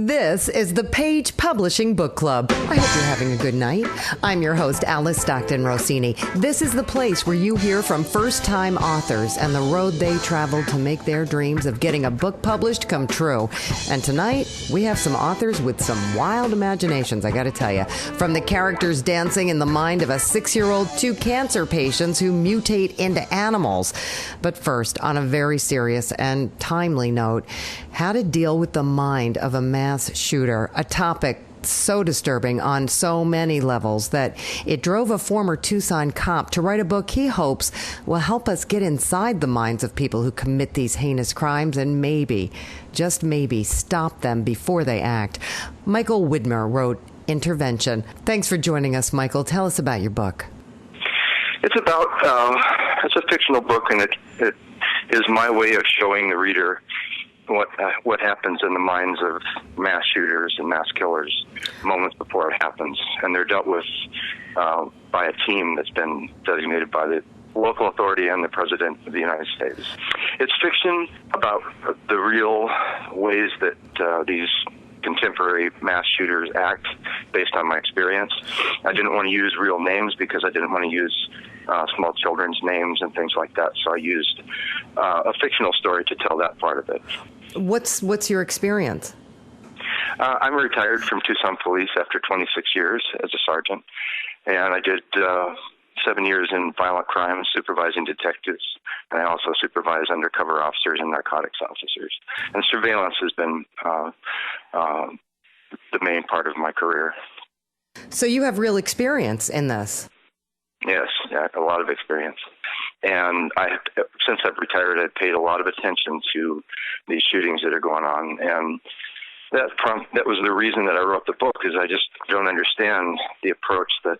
This is the Page Publishing Book Club. I hope you're having a good night. I'm your host, Alice Stockton Rossini. This is the place where you hear from first-time authors and the road they traveled to make their dreams of getting a book published come true. And tonight, we have some authors with some wild imaginations, I gotta tell you. From the characters dancing in the mind of a 6-year-old to cancer patients who mutate into animals. But first, on a very serious and timely note, how to deal with the mind of a mass shooter, a topic so disturbing on so many levels that it drove a former Tucson cop to write a book he hopes will help us get inside the minds of people who commit these heinous crimes and maybe, just maybe, stop them before they act. Michael Widmer wrote Intervention. Thanks for joining us, Michael. Tell us about your book. It's it's a fictional book, and it is my way of showing the reader what happens in the minds of mass shooters and mass killers moments before it happens. And they're dealt with by a team that's been designated by the local authority and the President of the United States. It's fiction about the real ways that these contemporary mass shooters act based on my experience. I didn't want to use real names because I didn't want to use small children's names and things like that, so I used a fictional story to tell that part of it. What's your experience? I'm retired from Tucson Police after 26 years as a sergeant, and I did 7 years in violent crime supervising detectives, and I also supervise undercover officers and narcotics officers. And surveillance has been the main part of my career. So you have real experience in this? Yes, a lot of experience. And since I've retired, I've paid a lot of attention to these shootings that are going on. And that was the reason that I wrote the book, is I just don't understand the approach that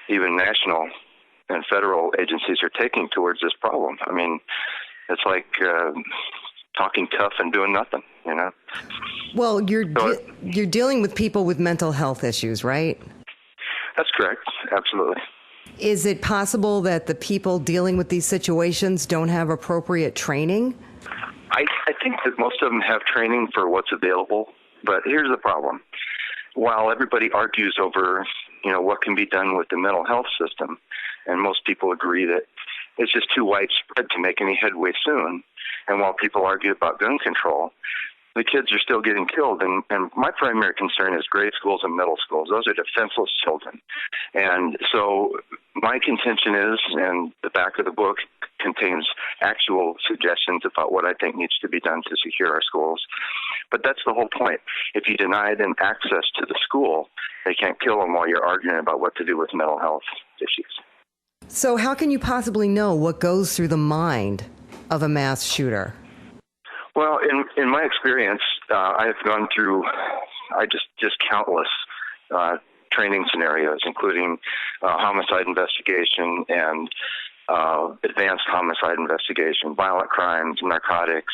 even national and federal agencies are taking towards this problem. I mean, it's like talking tough and doing nothing, you know? Well, you're dealing with people with mental health issues, right? That's correct. Absolutely. Is it possible that the people dealing with these situations don't have appropriate training? I think that most of them have training for what's available, but here's the problem. While everybody argues over, what can be done with the mental health system, and most people agree that it's just too widespread to make any headway soon, and while people argue about gun control, the kids are still getting killed. And my primary concern is grade schools and middle schools. Those are defenseless children. And so my contention is, and the back of the book contains actual suggestions about what I think needs to be done to secure our schools. But that's the whole point. If you deny them access to the school, they can't kill them while you're arguing about what to do with mental health issues. So how can you possibly know what goes through the mind of a mass shooter? Well, in my experience, I've gone through just countless training scenarios, including homicide investigation and advanced homicide investigation, violent crimes, narcotics,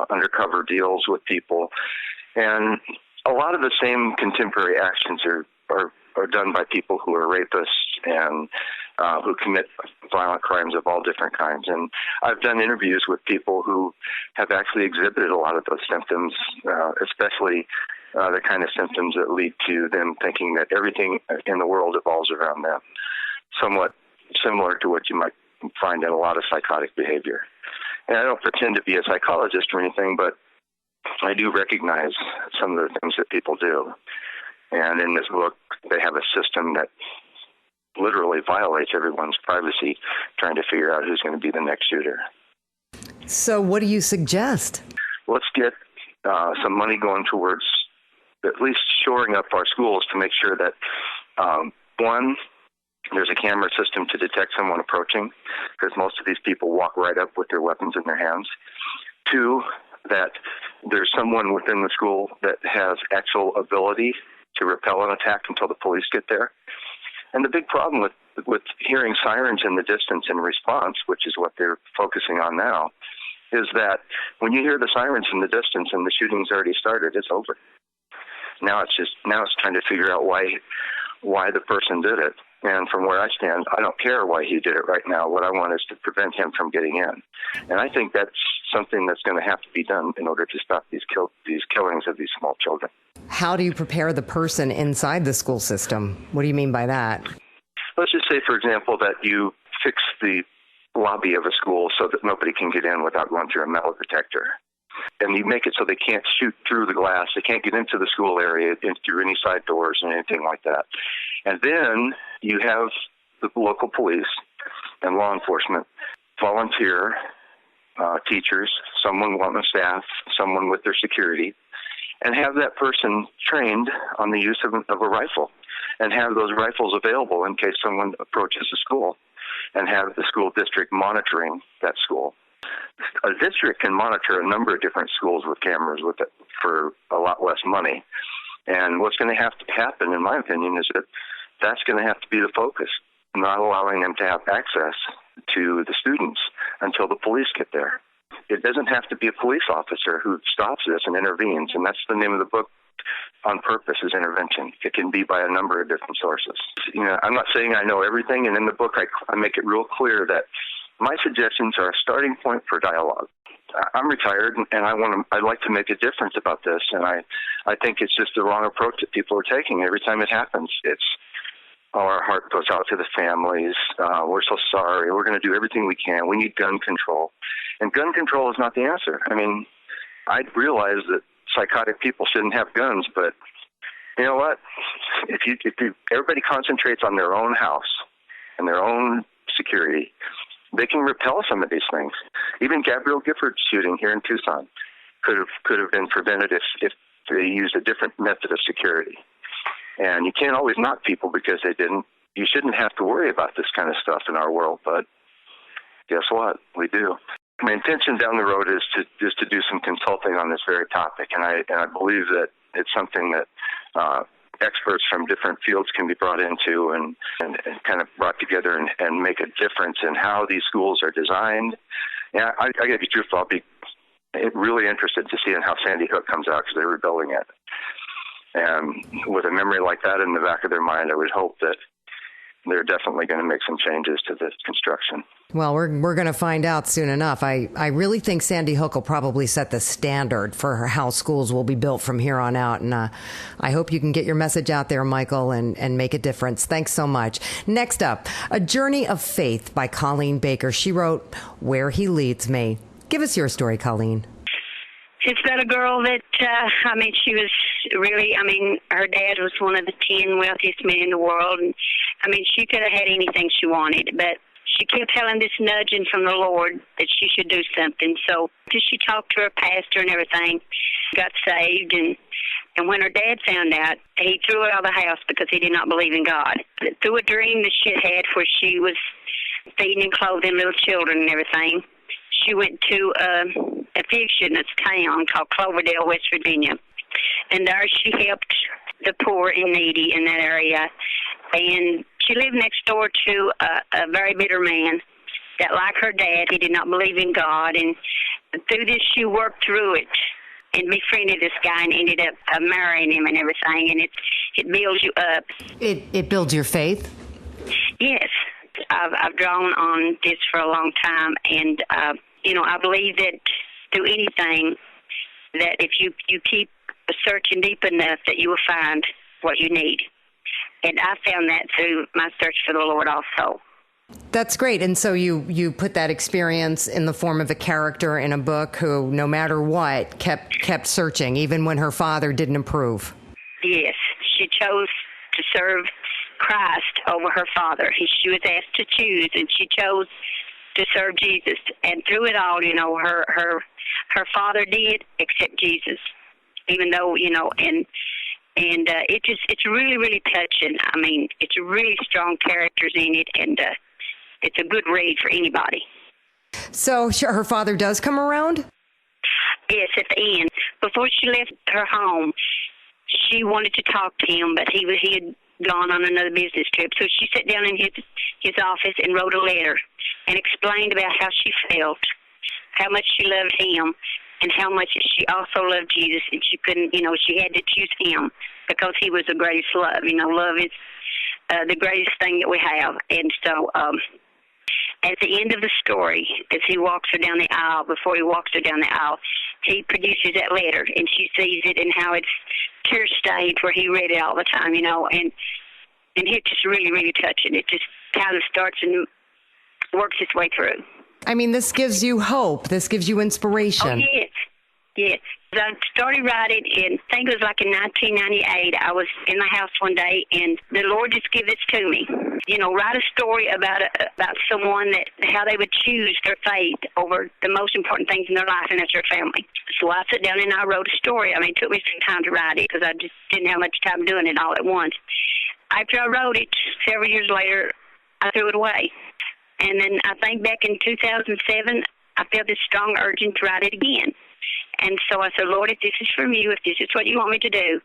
undercover deals with people. And a lot of the same contemporary actions are done by people who are rapists and who commit violent crimes of all different kinds. And I've done interviews with people who have actually exhibited a lot of those symptoms, especially the kind of symptoms that lead to them thinking that everything in the world evolves around them, somewhat similar to what you might find in a lot of psychotic behavior. And I don't pretend to be a psychologist or anything, but I do recognize some of the things that people do. And in this book, they have a system that literally violates everyone's privacy, trying to figure out who's going to be the next shooter. So what do you suggest? Let's get some money going towards at least shoring up our schools to make sure that, one, there's a camera system to detect someone approaching, because most of these people walk right up with their weapons in their hands. Two, that there's someone within the school that has actual ability to repel an attack until the police get there. And the big problem with hearing sirens in the distance in response, which is what they're focusing on now, is that when you hear the sirens in the distance and the shooting's already started, it's over. Now it's trying to figure out why the person did it. And from where I stand, I don't care why he did it right now. What I want is to prevent him from getting in. And I think that's something that's going to have to be done in order to stop these killings of these small children. How do you prepare the person inside the school system? What do you mean by that? Let's just say, for example, that you fix the lobby of a school so that nobody can get in without going through a metal detector. And you make it so they can't shoot through the glass. They can't get into the school area through any side doors and anything like that. And then you have the local police and law enforcement volunteer teachers, someone on the staff, someone with their security, and have that person trained on the use of a rifle and have those rifles available in case someone approaches the school, and have the school district monitoring that school. A district can monitor a number of different schools with cameras for a lot less money. And what's going to have to happen, in my opinion, is that that's going to have to be the focus, not allowing them to have access to the students until the police get there. It doesn't have to be a police officer who stops this and intervenes, and that's the name of the book. On purpose is intervention. It can be by a number of different sources. I'm not saying I know everything, and in the book I make it real clear that my suggestions are a starting point for dialogue. I'm retired, and I'd like to make a difference about this, and I think it's just the wrong approach that people are taking. Every time it happens, our heart goes out to the families. We're so sorry. We're going to do everything we can. We need gun control. And gun control is not the answer. I mean, I realize that psychotic people shouldn't have guns, but you know what? If everybody concentrates on their own house and their own security, they can repel some of these things. Even Gabrielle Gifford's shooting here in Tucson could have been prevented if they used a different method of security. And you can't always knock people because they didn't. You shouldn't have to worry about this kind of stuff in our world, but guess what? We do. My intention down the road is to do some consulting on this very topic, and I believe that it's something that experts from different fields can be brought into and kind of brought together and make a difference in how these schools are designed. Yeah, I got to be truthful. I'll be really interested to see how Sandy Hook comes out because they're rebuilding it. And with a memory like that in the back of their mind, I would hope that they're definitely going to make some changes to this construction. Well, we're going to find out soon enough. I really think Sandy Hook will probably set the standard for how schools will be built from here on out. And I hope you can get your message out there, Michael, and make a difference. Thanks so much. Next up, A Journey of Faith by Colleen Baker. She wrote Where He Leads Me. Give us your story, Colleen. It's about a girl that, she was really, her dad was one of the 10 wealthiest men in the world. And, she could have had anything she wanted, but she kept having this nudging from the Lord that she should do something. So she talked to her pastor and everything, got saved, and when her dad found out, he threw her out of the house because he did not believe in God. Through a dream that she had where she was feeding and clothing little children and everything, she went to a fictitious town called Cloverdale, West Virginia. And there she helped the poor and needy in that area. And she lived next door to a very bitter man that, like her dad, he did not believe in God. And through this, she worked through it and befriended this guy and ended up marrying him and everything. And it builds you up. It builds your faith? Yes. I've drawn on this for a long time. And, I believe that through anything, that if you keep searching deep enough, that you will find what you need. And I found that through my search for the Lord also. That's great. And so you put that experience in the form of a character in a book who, no matter what, kept searching, even when her father didn't approve. Yes. She chose to serve Christ over her father. She was asked to choose, and she chose to serve Jesus. And through it all, her father did accept Jesus, even though, and it's really, really touching. It's really strong characters in it, and it's a good read for anybody. So her father does come around? Yes, at the end. Before she left her home, she wanted to talk to him, but he had gone on another business trip. So she sat down in his office and wrote a letter and explained about how she felt, how much she loved him, and how much she also loved Jesus, and she couldn't, she had to choose him because he was the greatest love. Love is the greatest thing that we have. And so at the end of the story, as he walks her down the aisle, before he walks her down the aisle, he produces that letter, and she sees it and how it's tear-stained where he read it all the time, and it's just really, really touching. It just kind of starts and works its way through. I mean, this gives you hope. This gives you inspiration. Oh, yes. Yes. I started writing, and I think it was like in 1998. I was in the house one day, and the Lord just gave this to me. Write a story about someone how they would choose their faith over the most important things in their life, and that's their family. So I sat down and I wrote a story. I mean, it took me some time to write it because I just didn't have much time doing it all at once. After I wrote it, several years later, I threw it away. And then I think back in 2007, I felt this strong urging to write it again. And so I said, Lord, if this is from you, if this is what you want me to do,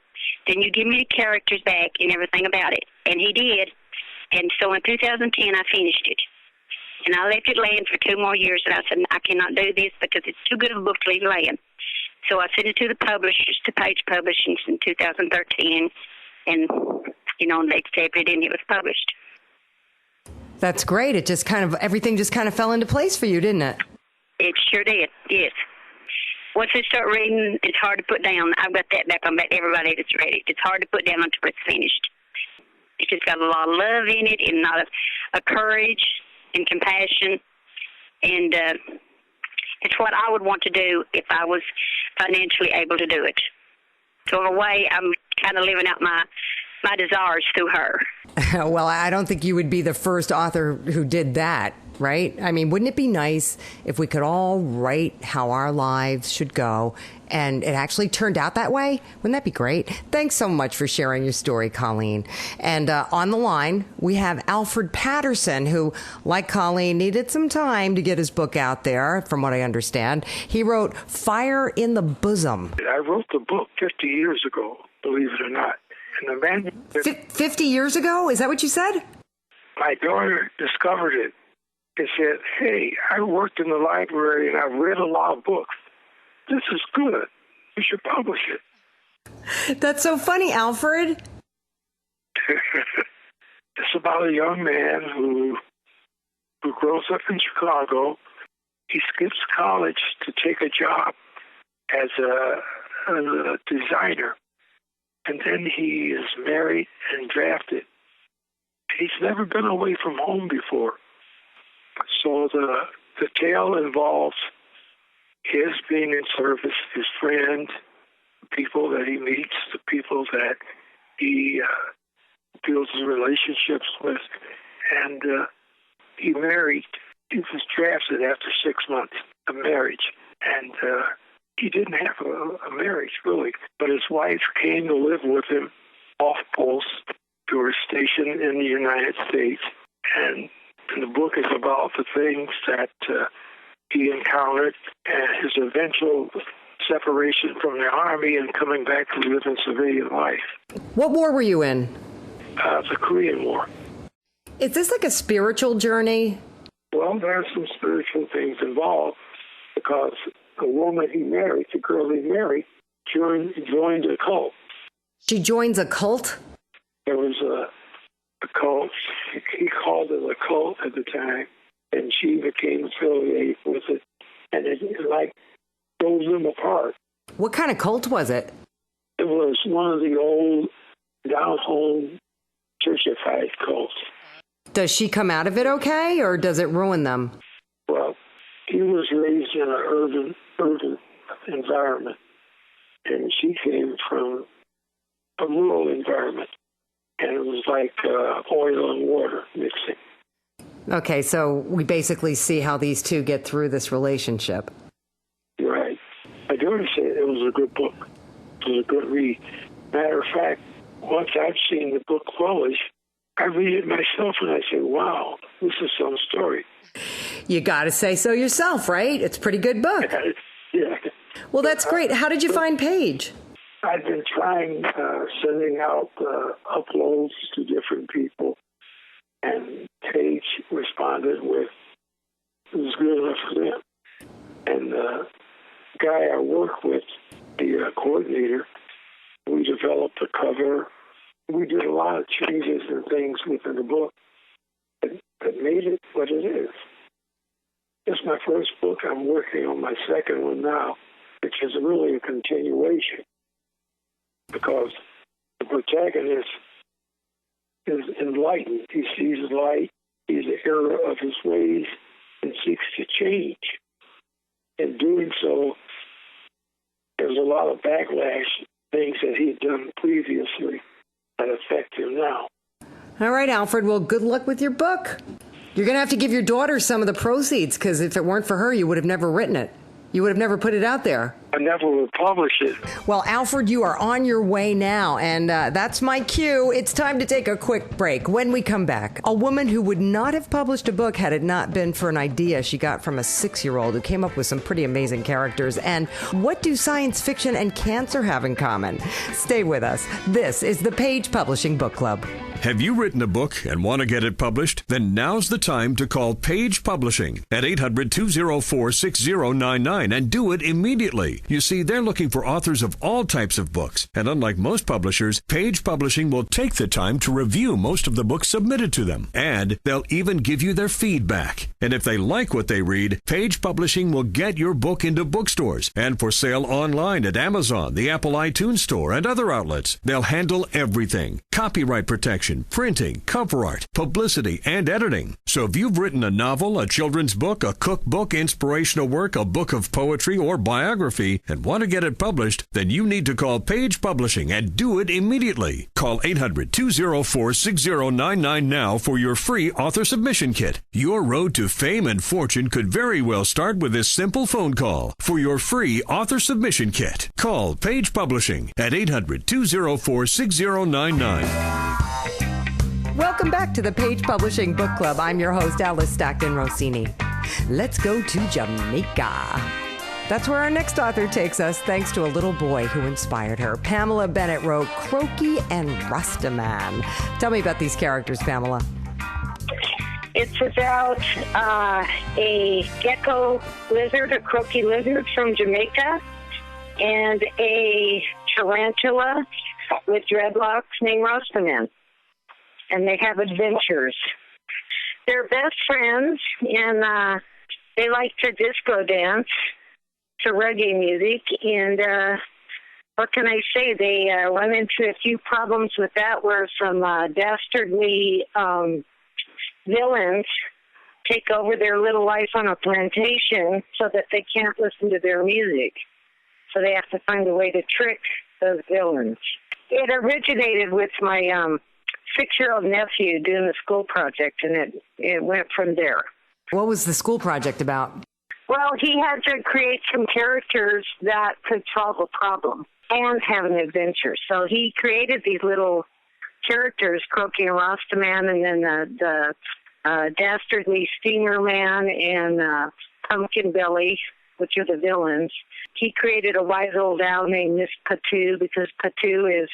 then you give me the characters back and everything about it. And he did. And so in 2010, I finished it. And I left it laying for 2 more years, and I said, I cannot do this because it's too good of a book to leave laying. So I sent it to the publishers, to Page Publishing in 2013, and, they accepted it, and it was published. That's great. It just everything just kind of fell into place for you, didn't it? It sure did, yes. Once I start reading, it's hard to put down. I've got that back on everybody that's read it. It's hard to put down until it's finished. It's just got a lot of love in it and a lot of courage and compassion. And it's what I would want to do if I was financially able to do it. So in a way, I'm kind of living out my desires through her. Well, I don't think you would be the first author who did that, right? I mean, wouldn't it be nice if we could all write how our lives should go and it actually turned out that way? Wouldn't that be great? Thanks so much for sharing your story, Colleen. And on the line, we have Alfred Patterson, who, like Colleen, needed some time to get his book out there, from what I understand. He wrote Fire in the Bosom. I wrote the book 50 years ago, believe it or not. And the manuscript, 50 years ago? Is that what you said? My daughter discovered it and said, hey, I worked in the library and I read a lot of books. This is good. You should publish it. That's so funny, Alfred. It's about a young man who grows up in Chicago. He skips college to take a job as a designer. And then he is married and drafted. He's never been away from home before. So the tale involves his being in service, his friend, people that he meets, the people that he builds relationships with. And he married. He was drafted after 6 months of marriage. And he didn't have a marriage, really. But his wife came to live with him off post to her station in the United States. And the book is about the things that he encountered and his eventual separation from the Army and coming back to live in civilian life. What war were you in? The Korean War. Is this like a spiritual journey? Well, there are some spiritual things involved because the woman he married, the girl he married, joined a cult. She joins a cult? There was a cult. He called it a cult at the time, and she became affiliated with it, and it like drove them apart. What kind of cult was it? It was one of the old down-home churchified cults. Does she come out of it okay, or does it ruin them? Well, he was raised in an urban environment, and she came from a rural environment, and it was like oil and water mixing. Okay, so we basically see how these two get through this relationship. Right. My daughter said it was a good book. It was a good read. Matter of fact, once I've seen the book published, I read it myself and I say, wow, this is some story. You got to say so yourself, right? It's a pretty good book. Yeah. Well, that's great. How did you find Paige? I've been trying, sending out uploads to different people, and Paige responded with, it was good enough for them. And the guy I work with, the coordinator, we developed a cover we did a lot of changes and things within the book that made it what it is. It's my first book. I'm working on my second one now, which is really a continuation, because the protagonist is enlightened. He sees light, sees the error of his ways, and seeks to change. In doing so, there's a lot of backlash, things that he'd done previously that affect him now. All right, Alfred. Well, good luck with your book. You're going to have to give your daughter some of the proceeds, because if it weren't for her, you would have never written it. You would have never put it out there. I never would publish it. Well, Alfred, you are on your way now, and that's my cue. It's time to take a quick break. When we come back, a woman who would not have published a book had it not been for an idea she got from a 6-year-old who came up with some pretty amazing characters. And what do science fiction and cancer have in common? Stay with us. This is the Page Publishing Book Club. Have you written a book and want to get it published? Then now's the time to call Page Publishing at 800-204-6099 and do it immediately. You see, they're looking for authors of all types of books. And unlike most publishers, Page Publishing will take the time to review most of the books submitted to them. And they'll even give you their feedback. And if they like what they read, Page Publishing will get your book into bookstores and for sale online at Amazon, the Apple iTunes Store, and other outlets. They'll handle everything: copyright protection, printing, cover art, publicity, and editing. So if you've written a novel, a children's book, a cookbook, inspirational work, a book of poetry, or biography, and want to get it published, then you need to call Page Publishing and do it immediately. Call 800-204-6099 now for your free author submission kit. Your road to fame and fortune could very well start with this simple phone call. For your free author submission kit, call Page Publishing at 800-204-6099. Welcome back to the Page Publishing Book Club. I'm your host, Alice Stockton Rossini. Let's go to Jamaica. That's where our next author takes us, thanks to a little boy who inspired her. Pamela Bennett wrote Croaky and Rastaman. Tell me about these characters, Pamela. It's about a gecko lizard, a croaky lizard from Jamaica, and a tarantula with dreadlocks named Rastaman. And they have adventures. They're best friends, and they like to disco dance to reggae music. And what can I say? They run into a few problems with that, where some dastardly villains take over their little life on a plantation so that they can't listen to their music. So they have to find a way to trick those villains. It originated with my 6-year-old nephew doing the school project, and it went from there. What was the school project about? Well, he had to create some characters that could solve a problem and have an adventure. So he created these little characters, Croaky and Rastaman, and then the dastardly Stinger Man and Pumpkin Belly, which are the villains. He created a wise old owl named Miss Patu, because Patu is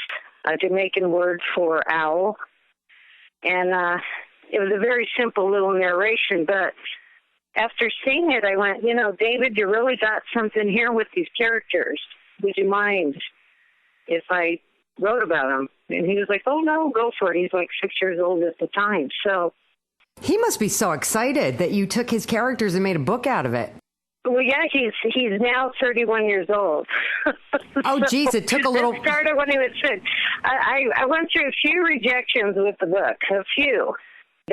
a Jamaican word for owl. And it was a very simple little narration, but after seeing it, I went, David, you really got something here with these characters. Would you mind if I wrote about them? And he was like, oh, no, go for it. He's like 6 years old at the time. So he must be so excited that you took his characters and made a book out of it. Well, yeah, he's now 31 years old. Oh, geez, it took a little... It started when he was 6. I went through a few rejections with the book, a few.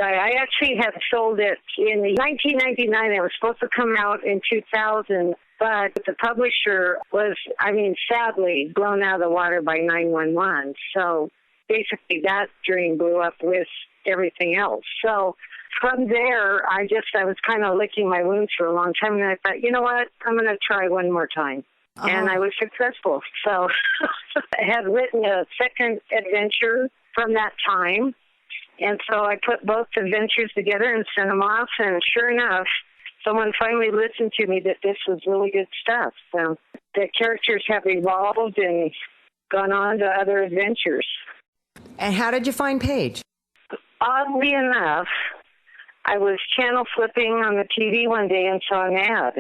I actually had sold it in 1999. It was supposed to come out in 2000, but the publisher was, sadly, blown out of the water by 911. So basically that dream blew up with everything else. So from there, I was kind of licking my wounds for a long time, and I thought, you know what, I'm going to try one more time. Uh-huh. And I was successful. So I had written a second adventure from that time, and so I put both adventures together and sent them off, and sure enough, someone finally listened to me that this was really good stuff. So the characters have evolved and gone on to other adventures. And how did you find Paige? Oddly enough, I was channel flipping on the TV one day and saw an ad.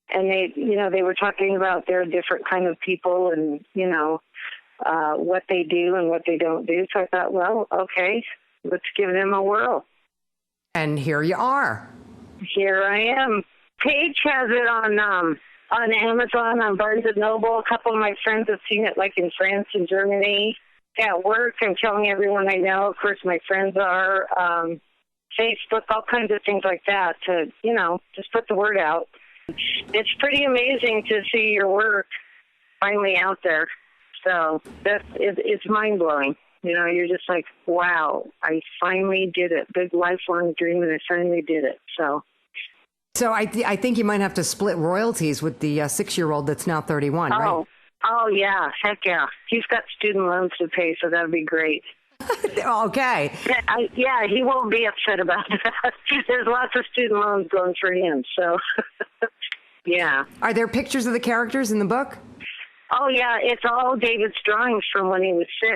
And they were talking about their different kind of people and, what they do and what they don't do. So I thought, well, okay, let's give them a whirl. And here you are. Here I am. Paige has it on Amazon, on Barnes & Noble. A couple of my friends have seen it, like in France and Germany. At work, I'm telling everyone I know. Of course, my friends are. Facebook, all kinds of things like that to, just put the word out. It's pretty amazing to see your work finally out there. So it's mind-blowing. You're just like, wow, I finally did it. Big lifelong dream, and I finally did it. So I think you might have to split royalties with the 6-year-old that's now 31, right? Oh, yeah. Heck yeah. He's got student loans to pay, so that would be great. Okay. Yeah, he won't be upset about that. There's lots of student loans going for him, so yeah. Are there pictures of the characters in the book? Oh, yeah, it's all David's drawings from when he was 6.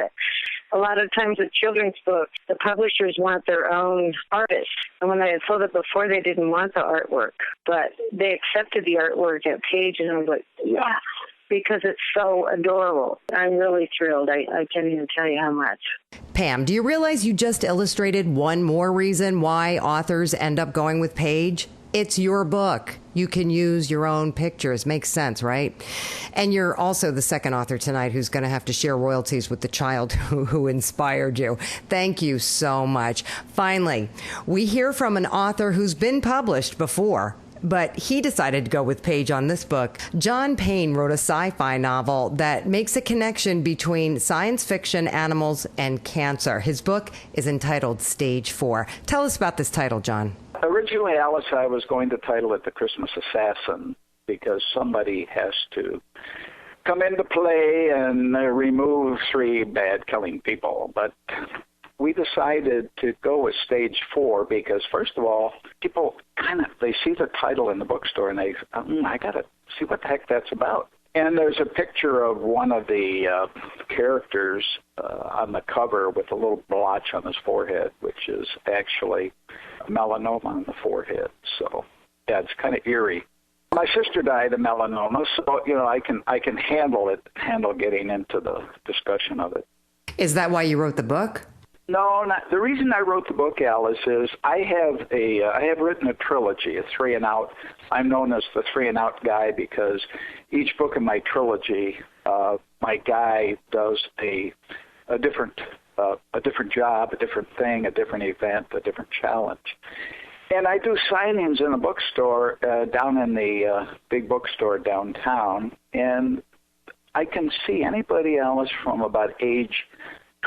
A lot of times with children's books, the publishers want their own artists. And when I had told it before, they didn't want the artwork. But they accepted the artwork at Page, and I was like, yeah, because it's so adorable. I'm really thrilled. I can't even tell you how much. Pam, do you realize you just illustrated one more reason why authors end up going with Page? It's your book. You can use your own pictures. Makes sense, right? And you're also the second author tonight who's going to have to share royalties with the child who inspired you. Thank you so much. Finally, we hear from an author who's been published before, but he decided to go with Page on this book. John Payne wrote a sci-fi novel that makes a connection between science fiction, animals, and cancer. His book is entitled Stage 4. Tell us about this title, John. Originally, Alice, I was going to title it The Christmas Assassin because somebody has to come into play and remove 3 bad killing people. But we decided to go with Stage 4 because, first of all, people they see the title in the bookstore and they, I got to see what the heck that's about. And there's a picture of one of the characters on the cover with a little blotch on his forehead, which is actually melanoma on the forehead. So, yeah, it's kind of eerie. My sister died of melanoma, so I can handle getting into the discussion of it. Is that why you wrote the book? No, not. The reason I wrote the book, Alice, is I have written a trilogy, a 3 and Out. I'm known as the 3 and Out guy because each book in my trilogy, my guy does a different job, a different thing, a different event, a different challenge. And I do signings in a bookstore down in the big bookstore downtown, and I can see anybody else from about age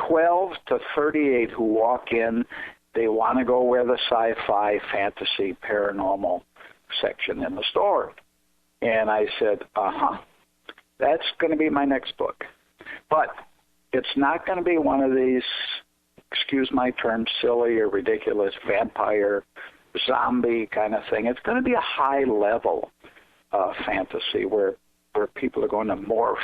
12 to 38 who walk in, they want to go where the sci-fi, fantasy, paranormal section in the store. And I said, that's going to be my next book. But it's not going to be one of these, excuse my term, silly or ridiculous vampire, zombie kind of thing. It's going to be a high-level fantasy where people are going to morph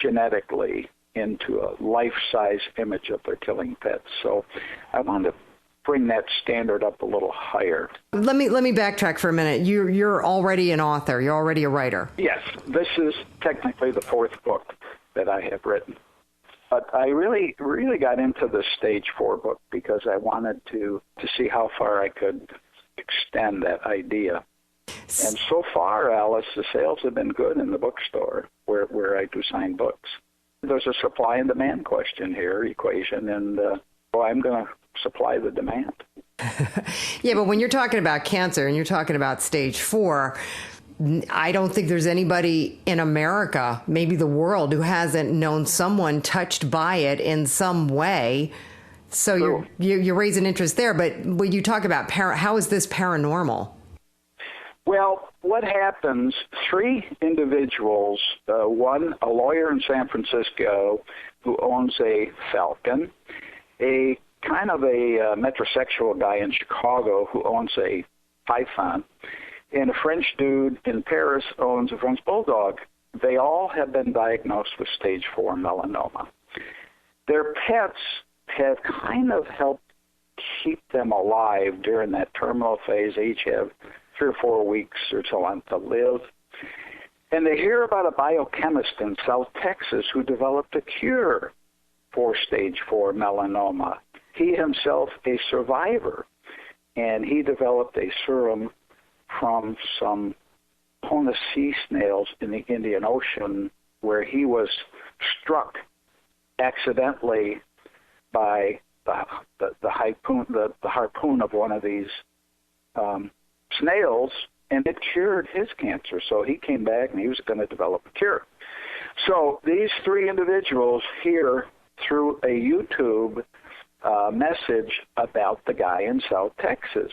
genetically into a life-size image of their killing pets. So I wanted to bring that standard up a little higher. Let me backtrack for a minute. You're already an author. You're already a writer. Yes, this is technically the 4th book that I have written. But I really got into the Stage 4 book because I wanted to see how far I could extend that idea. And so far, Alice, the sales have been good in the bookstore where I do sign books. There's a supply and demand equation, and I'm going to supply the demand. Yeah, but when you're talking about cancer and you're talking about Stage 4, I don't think there's anybody in America, maybe the world, who hasn't known someone touched by it in some way. So you're raising interest there. But when you talk about how is this paranormal? Well, what happens, 3 individuals, one, a lawyer in San Francisco who owns a Falcon, a kind of a metrosexual guy in Chicago who owns a Python, and a French dude in Paris owns a French Bulldog. They all have been diagnosed with Stage 4 melanoma. Their pets have kind of helped keep them alive during that terminal phase. They each have 3 or 4 weeks or so on to live. And they hear about a biochemist in South Texas who developed a cure for stage 4 melanoma. He himself a survivor, and he developed a serum from some Pona sea snails in the Indian Ocean where he was struck accidentally by the harpoon of one of these snails, and it cured his cancer. So he came back and he was going to develop a cure. So these three individuals hear through a YouTube message about the guy in South Texas.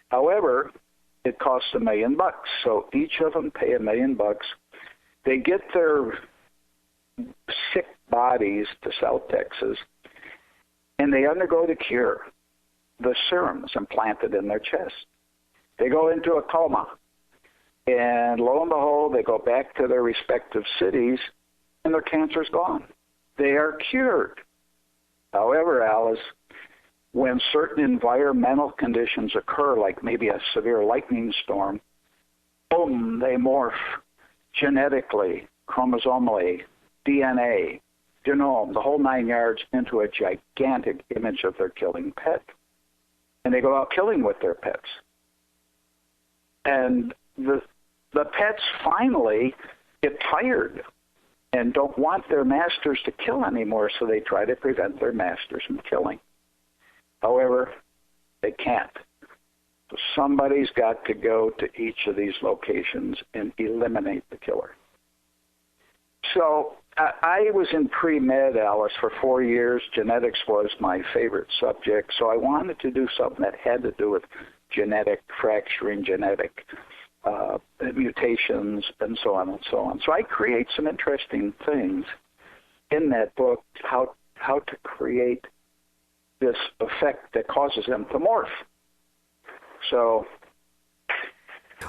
However, it costs $1 million, so each of them pay $1 million. They get their sick bodies to South Texas, and they undergo the cure. The serum is implanted in their chest. They go into a coma, and lo and behold, they go back to their respective cities, and their cancer's gone. They are cured. However, Alice, when certain environmental conditions occur, like maybe a severe lightning storm, boom, they morph genetically, chromosomally, DNA, genome, the whole 9 yards, into a gigantic image of their killing pet. And they go out killing with their pets. And the pets finally get tired and don't want their masters to kill anymore, so they try to prevent their masters from killing. However, they can't. So somebody's got to go to each of these locations and eliminate the killer. So I was in pre-med, Alice, for 4 years. Genetics was my favorite subject, so I wanted to do something that had to do with genetic fracturing, genetic mutations, and so on and so on. So I create some interesting things in that book, how to create this effect that causes them to morph. So,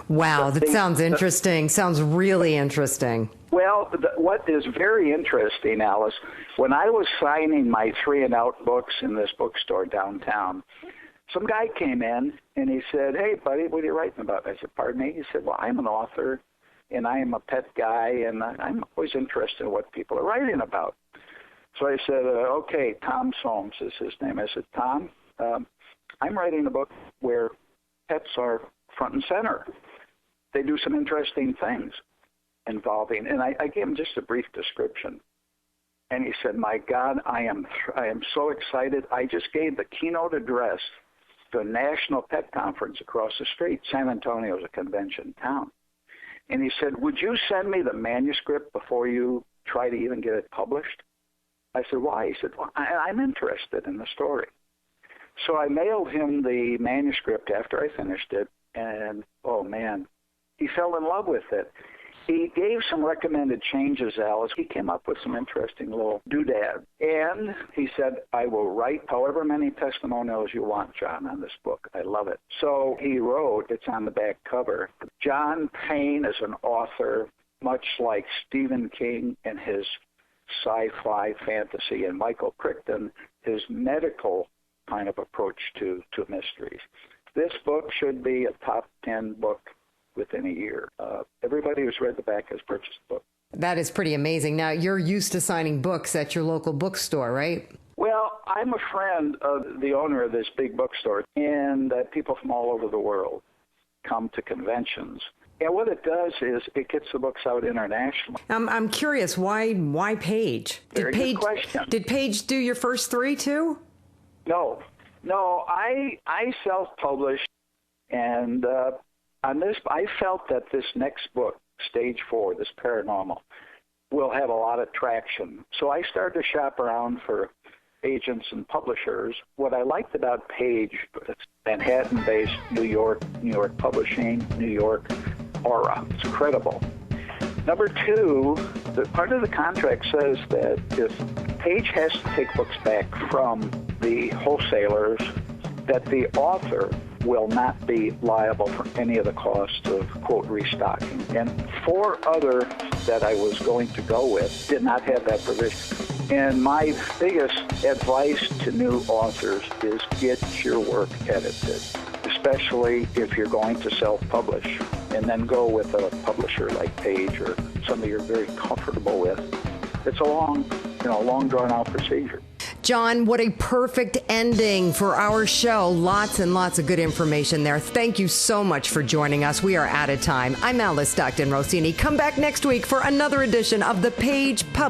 wow, that sounds interesting. Sounds really interesting. Well, what is very interesting, Alice, when I was signing my 3 and Out books in this bookstore downtown, some guy came in and he said, "Hey, buddy, what are you writing about?" I said, "Pardon me?" He said, "Well, I'm an author and I am a pet guy and I'm always interested in what people are writing about." So I said, "Okay, Tom Soames is his name." I said, "Tom, I'm writing a book where pets are front and center. They do some interesting things involving," and I gave him just a brief description. And he said, "My God, I am so excited. I just gave the keynote address to a national pet conference across the street. San Antonio is a convention town." And he said, "Would you send me the manuscript before you try to even get it published?" I said, "Why?" He said, "Well, I'm interested in the story." So I mailed him the manuscript after I finished it, and oh man, he fell in love with it. He gave some recommended changes, Alice. He came up with some interesting little doodads. And he said, "I will write however many testimonials you want, John, on this book. I love it." So he wrote, it's on the back cover, John Payne is an author much like Stephen King and his sci-fi fantasy, and Michael Crichton, his medical kind of approach to mysteries. This book should be a top 10 book within a year. Everybody who's read the back has purchased the book. That is pretty amazing. Now, you're used to signing books at your local bookstore, right? Well, I'm a friend of the owner of this big bookstore, and people from all over the world come to conventions. And what it does is it gets the books out internationally. I'm curious, why Page? Very good question. Did Page do your first 3 too? No, I self-published, and on this, I felt that this next book, Stage 4, this paranormal, will have a lot of traction. So I started to shop around for agents and publishers. What I liked about Page, it's Manhattan-based, New York Publishing, New York Aura. It's credible. Number 2, the part of the contract says that if Page has to take books back from the wholesalers, that the author will not be liable for any of the costs of, quote, restocking. And 4 other that I was going to go with did not have that provision. And my biggest advice to new authors is get your work edited, especially if you're going to self-publish. and then go with a publisher like Page or somebody you're very comfortable with. It's a long drawn-out procedure. John, what a perfect ending for our show. Lots and lots of good information there. Thank you so much for joining us. We are out of time. I'm Alice Stockton Rossini. Come back next week for another edition of the Page Publishing